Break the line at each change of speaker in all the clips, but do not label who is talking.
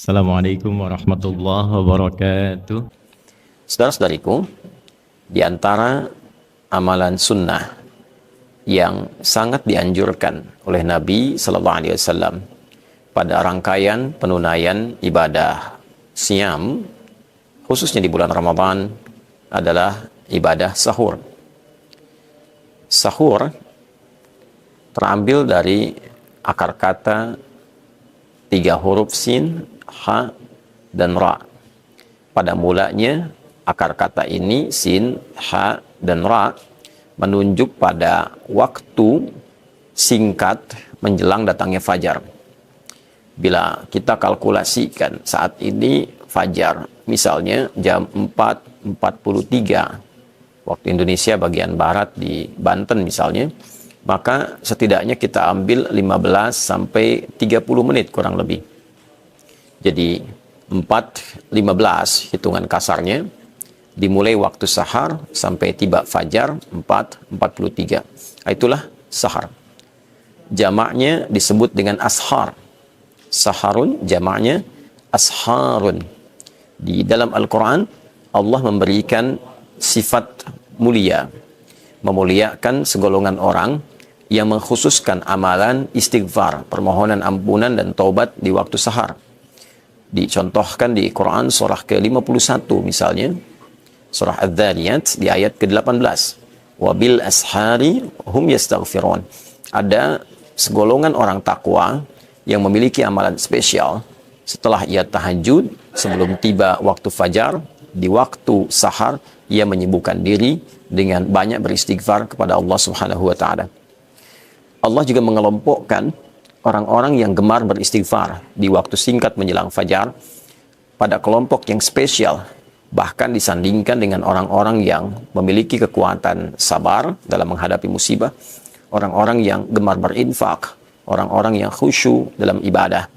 Assalamualaikum warahmatullahi wabarakatuh.
Saudara-saudariku, di antara amalan sunnah yang sangat dianjurkan oleh Nabi Sallallahu Alaihi Wasallam pada rangkaian penunaian ibadah siam, khususnya di bulan Ramadan, adalah ibadah sahur. Sahur terambil dari akar kata 3 huruf sin, ha, dan ra. Pada mulanya, akar kata ini, sin, ha, dan ra, menunjuk pada waktu singkat menjelang datangnya fajar. Bila kita kalkulasikan saat ini fajar, misalnya jam 4.43 waktu Indonesia bagian Barat di Banten misalnya, maka setidaknya kita ambil 15 sampai 30 menit kurang lebih. Jadi 4.15 hitungan kasarnya, dimulai waktu sahar sampai tiba fajar 4.43. Itulah sahar. Jamaknya disebut dengan ashar. Saharun jamaknya asharun. Di dalam Al-Quran, Allah memberikan sifat mulia, memuliakan segolongan orang yang mengkhususkan amalan istighfar, permohonan ampunan dan taubat di waktu sahar. Dicontohkan di Quran surah ke-51 misalnya, surah Adz-Dzariyat di ayat ke-18. Wabil ashari hum yastaghfirun. Ada segolongan orang takwa yang memiliki amalan spesial setelah ia tahajud, sebelum tiba waktu fajar, di waktu sahar ia menyibukkan diri dengan banyak beristighfar kepada Allah Subhanahu wa taala. Allah juga mengelompokkan orang-orang yang gemar beristighfar di waktu singkat menjelang fajar pada kelompok yang spesial, bahkan disandingkan dengan orang-orang yang memiliki kekuatan sabar dalam menghadapi musibah, orang-orang yang gemar berinfak, orang-orang yang khusyuk dalam ibadah.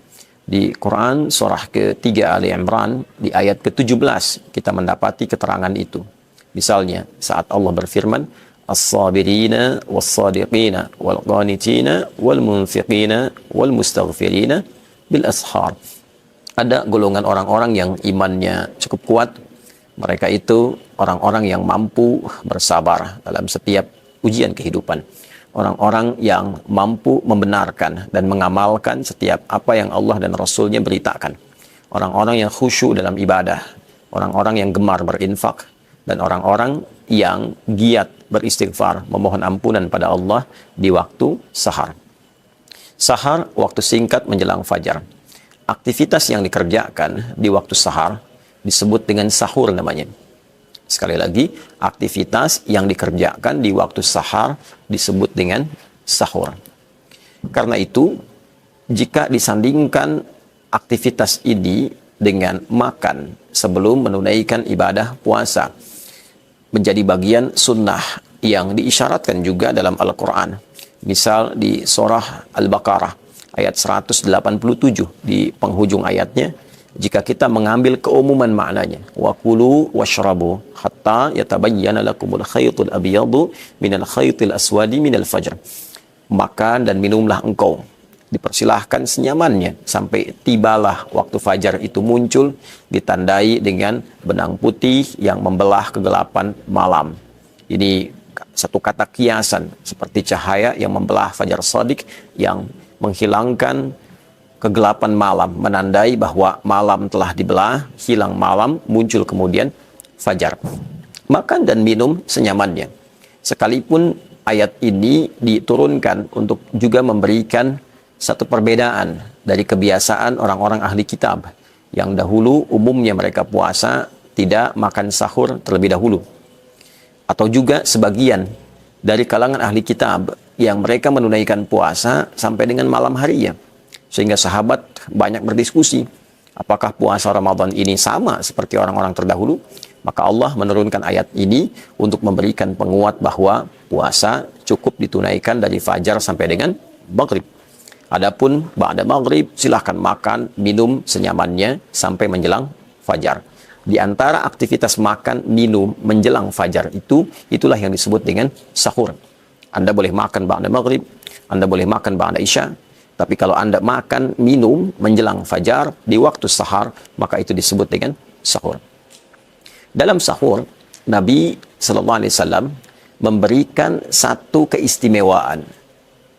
Di Quran surah ke-3 Ali Imran di ayat ke-17 kita mendapati keterangan itu. Misalnya saat Allah berfirman, as-sabirina was-sadiqina wal-qanitina wal-munfiqina wal-mustaghfirina bil ashar. Ada golongan orang-orang yang imannya cukup kuat. Mereka itu orang-orang yang mampu bersabar dalam setiap ujian kehidupan. Orang-orang yang mampu membenarkan dan mengamalkan setiap apa yang Allah dan Rasulnya beritakan. Orang-orang yang khusyuk dalam ibadah. Orang-orang yang gemar berinfak. Dan orang-orang yang giat beristighfar, memohon ampunan pada Allah di waktu sahar. Sahar, waktu singkat menjelang fajar. Aktivitas yang dikerjakan di waktu sahar disebut dengan sahur namanya. Sekali lagi, aktivitas yang dikerjakan di waktu sahar disebut dengan sahur. Karena itu, jika disandingkan aktivitas ini dengan makan sebelum menunaikan ibadah puasa, menjadi bagian sunnah yang diisyaratkan juga dalam Al-Quran. Misal di surah Al-Baqarah ayat 187 di penghujung ayatnya, jika kita mengambil keumuman maknanya, wa kulu washrabu hatta yatabayyana lakumul khaytul abyadu minal khaytil aswadi minal fajr. Makan dan minumlah engkau, dipersilahkan senyamannya sampai tibalah waktu fajar itu muncul, ditandai dengan benang putih yang membelah kegelapan malam. Ini satu kata kiasan seperti cahaya yang membelah fajar shadiq yang menghilangkan kegelapan malam, menandai bahwa malam telah dibelah, hilang malam, muncul kemudian fajar. Makan dan minum senyamannya. Sekalipun ayat ini diturunkan untuk juga memberikan satu perbedaan dari kebiasaan orang-orang ahli kitab yang dahulu umumnya mereka puasa tidak makan sahur terlebih dahulu, atau juga sebagian dari kalangan ahli kitab yang mereka menunaikan puasa sampai dengan malam harinya, sehingga sahabat banyak berdiskusi apakah puasa Ramadan ini sama seperti orang-orang terdahulu. Maka Allah menurunkan ayat ini untuk memberikan penguat bahwa puasa cukup ditunaikan dari fajar sampai dengan maghrib. Adapun ba'da maghrib silahkan makan, minum senyamannya sampai menjelang fajar. Di antara aktivitas makan, minum menjelang fajar itulah yang disebut dengan sahur. Anda boleh makan ba'da maghrib, Anda boleh makan ba'da isya, Tapi kalau Anda makan, minum menjelang fajar di waktu sahar, maka itu disebut dengan sahur. Dalam sahur, Nabi SAW memberikan satu keistimewaan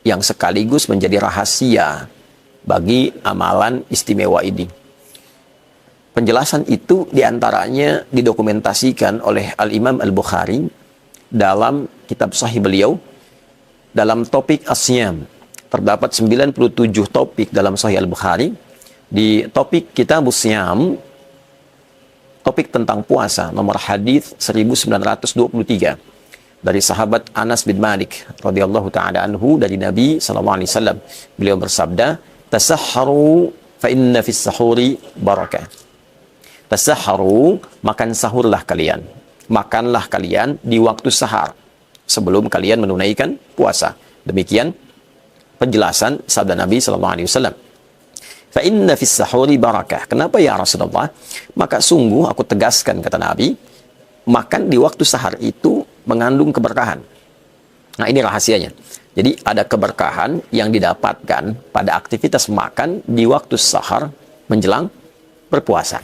yang sekaligus menjadi rahasia bagi amalan istimewa ini. Penjelasan itu diantaranya didokumentasikan oleh Al-Imam Al-Bukhari dalam kitab sahih beliau dalam topik Asyam. Terdapat 97 topik dalam Sahih Al-Bukhari. Di topik Kitab Asyam, topik tentang puasa, nomor hadis 1923 dari sahabat Anas bin Malik radhiyallahu taala anhu dari Nabi sallallahu alaihi wasallam. Beliau bersabda, "Tasahharu fa inna fis sahuri barakah." Tasahharu, makan sahurlah kalian. Makanlah kalian di waktu sahar sebelum kalian menunaikan puasa. Demikian penjelasan sabda Nabi sallallahu alaihi wasallam. Fa inna fis sahuri barakah. Kenapa ya Rasulullah? Maka sungguh aku tegaskan, kata Nabi, makan di waktu sahar itu mengandung keberkahan. Nah, ini rahasianya. Jadi ada keberkahan yang didapatkan pada aktivitas makan di waktu sahar menjelang berpuasa.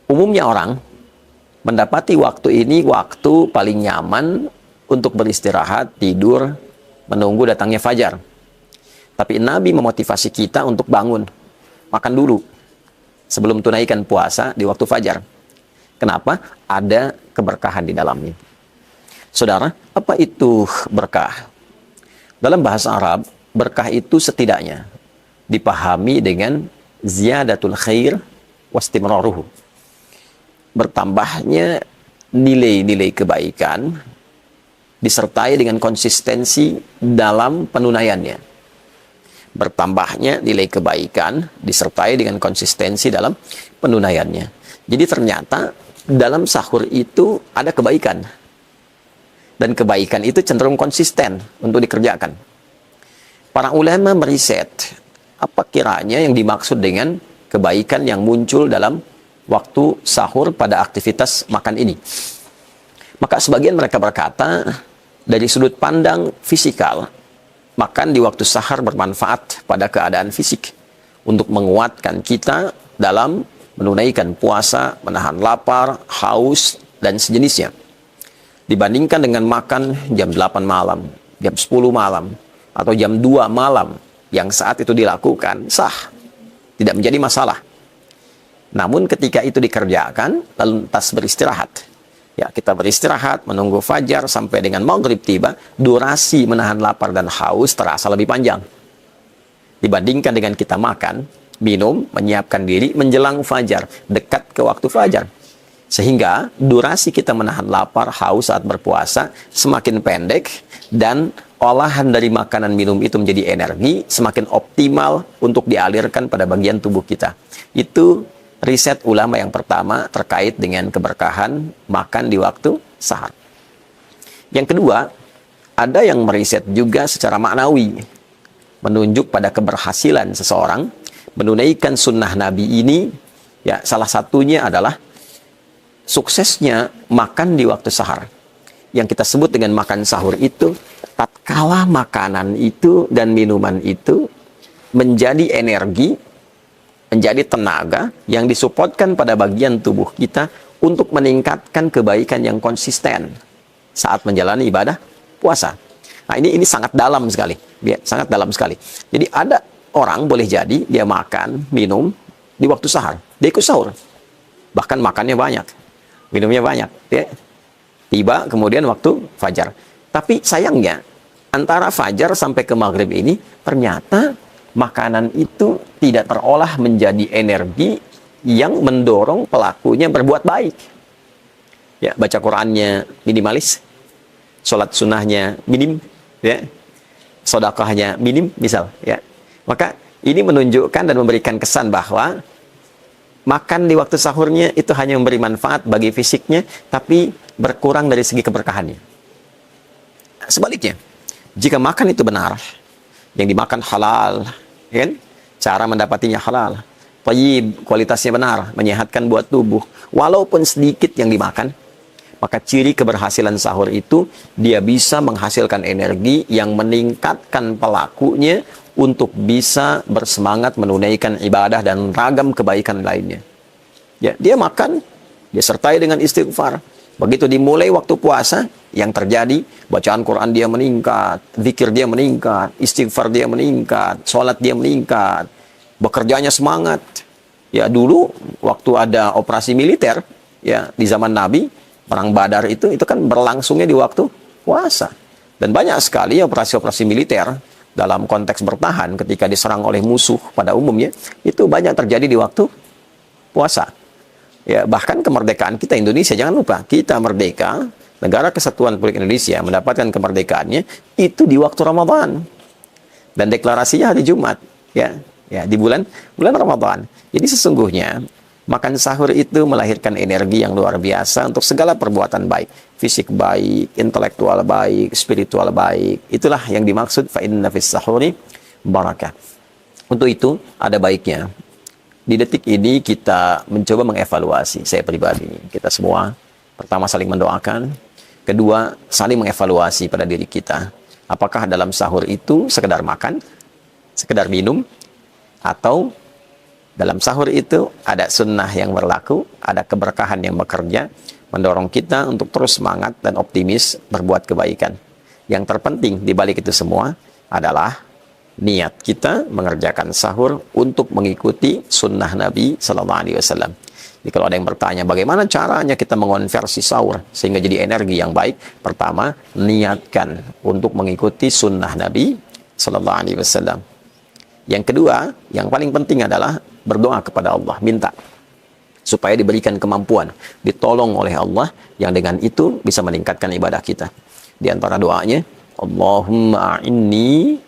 Umumnya orang mendapati waktu ini waktu paling nyaman untuk beristirahat, tidur, menunggu datangnya fajar. Tapi Nabi memotivasi kita untuk bangun, makan dulu sebelum tunaikan puasa di waktu fajar. Kenapa? Ada keberkahan di dalamnya. Saudara, apa itu berkah? Dalam bahasa Arab, berkah itu setidaknya dipahami dengan ziyadatul khair wastimraruhu. Bertambahnya nilai-nilai kebaikan disertai dengan konsistensi dalam penunaiannya. Bertambahnya nilai kebaikan disertai dengan konsistensi dalam penunaiannya. Jadi ternyata dalam sahur itu ada kebaikan. Dan kebaikan itu cenderung konsisten untuk dikerjakan. Para ulama meriset apa kiranya yang dimaksud dengan kebaikan yang muncul dalam waktu sahur pada aktivitas makan ini. Maka sebagian mereka berkata, dari sudut pandang fisikal, makan di waktu sahar bermanfaat pada keadaan fisik untuk menguatkan kita dalam menunaikan puasa, menahan lapar, haus, dan sejenisnya. Dibandingkan dengan makan jam 8 malam, jam 10 malam, atau jam 2 malam yang saat itu dilakukan, sah. Tidak menjadi masalah. Namun ketika itu dikerjakan, lalu lantas beristirahat. Ya, kita beristirahat, menunggu fajar sampai dengan maghrib tiba, durasi menahan lapar dan haus terasa lebih panjang. Dibandingkan dengan kita makan, minum, menyiapkan diri menjelang fajar, dekat ke waktu fajar. Sehingga durasi kita menahan lapar, haus saat berpuasa semakin pendek dan olahan dari makanan minum itu menjadi energi semakin optimal untuk dialirkan pada bagian tubuh kita. Itu riset ulama yang pertama terkait dengan keberkahan makan di waktu sahar. Yang kedua, ada yang meriset juga secara maknawi, menunjuk pada keberhasilan seseorang menunaikan sunnah Nabi ini. Ya, salah satunya adalah suksesnya makan di waktu sahar. Yang kita sebut dengan makan sahur itu, tatkala makanan itu dan minuman itu menjadi energi, menjadi tenaga yang disupport pada bagian tubuh kita untuk meningkatkan kebaikan yang konsisten saat menjalani ibadah puasa. Nah, ini sangat dalam sekali, ya, sangat dalam sekali. Jadi ada orang boleh jadi dia makan, minum di waktu sahar, dia ikut sahur, bahkan makannya banyak, minumnya banyak, ya. Tiba kemudian waktu fajar. Tapi sayangnya antara fajar sampai ke maghrib ini ternyata makanan itu tidak terolah menjadi energi yang mendorong pelakunya berbuat baik. Ya, baca Qurannya minimalis, sholat sunnahnya minim, ya, sedekahnya minim, misal. Ya, maka ini menunjukkan dan memberikan kesan bahwa makan di waktu sahurnya itu hanya memberi manfaat bagi fisiknya, tapi berkurang dari segi keberkahannya. Sebaliknya, jika makan itu benar, yang dimakan halal, kan? Cara mendapatinya halal, thayyib, kualitasnya benar, menyehatkan buat tubuh, walaupun sedikit yang dimakan, maka ciri keberhasilan sahur itu dia bisa menghasilkan energi yang meningkatkan pelakunya untuk bisa bersemangat menunaikan ibadah dan ragam kebaikan lainnya. Ya, dia makan, dia sertai dengan istighfar. Begitu dimulai waktu puasa, yang terjadi bacaan Quran dia meningkat, zikir dia meningkat, istighfar dia meningkat, sholat dia meningkat, bekerjanya semangat. Ya, dulu waktu ada operasi militer, ya di zaman Nabi, perang Badar itu kan berlangsungnya di waktu puasa. Dan banyak sekali operasi-operasi militer dalam konteks bertahan ketika diserang oleh musuh pada umumnya, itu banyak terjadi di waktu puasa. Ya, bahkan kemerdekaan kita Indonesia, jangan lupa, kita merdeka, Negara Kesatuan Republik Indonesia mendapatkan kemerdekaannya itu di waktu Ramadan. Dan deklarasinya hari Jumat, ya di bulan Ramadan. Jadi sesungguhnya makan sahur itu melahirkan energi yang luar biasa untuk segala perbuatan baik. Fisik baik, intelektual baik, spiritual baik. Itulah yang dimaksud fa inna fis sahuri barakah. Untuk itu ada baiknya di detik ini kita mencoba mengevaluasi, saya pribadi, kita semua. Pertama, saling mendoakan. Kedua, saling mengevaluasi pada diri kita. Apakah dalam sahur itu sekedar makan, sekedar minum, atau dalam sahur itu ada sunnah yang berlaku, ada keberkahan yang bekerja, mendorong kita untuk terus semangat dan optimis berbuat kebaikan. Yang terpenting di balik itu semua adalah niat kita mengerjakan sahur untuk mengikuti sunnah Nabi Sallallahu Alaihi Wasallam. Jadi kalau ada yang bertanya bagaimana caranya kita mengonversi sahur sehingga jadi energi yang baik, pertama niatkan untuk mengikuti sunnah Nabi Sallallahu Alaihi Wasallam. Yang kedua, yang paling penting adalah berdoa kepada Allah, minta supaya diberikan kemampuan, ditolong oleh Allah yang dengan itu bisa meningkatkan ibadah kita. Di antara doanya, Allahumma a'inni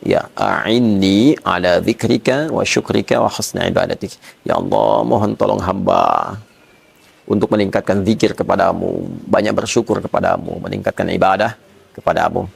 ala dzikrika wa syukrika wa husni ibadatik. Ya Allah, mohon tolong hamba untuk meningkatkan zikir kepadamu, banyak bersyukur kepadamu, meningkatkan ibadah kepadamu.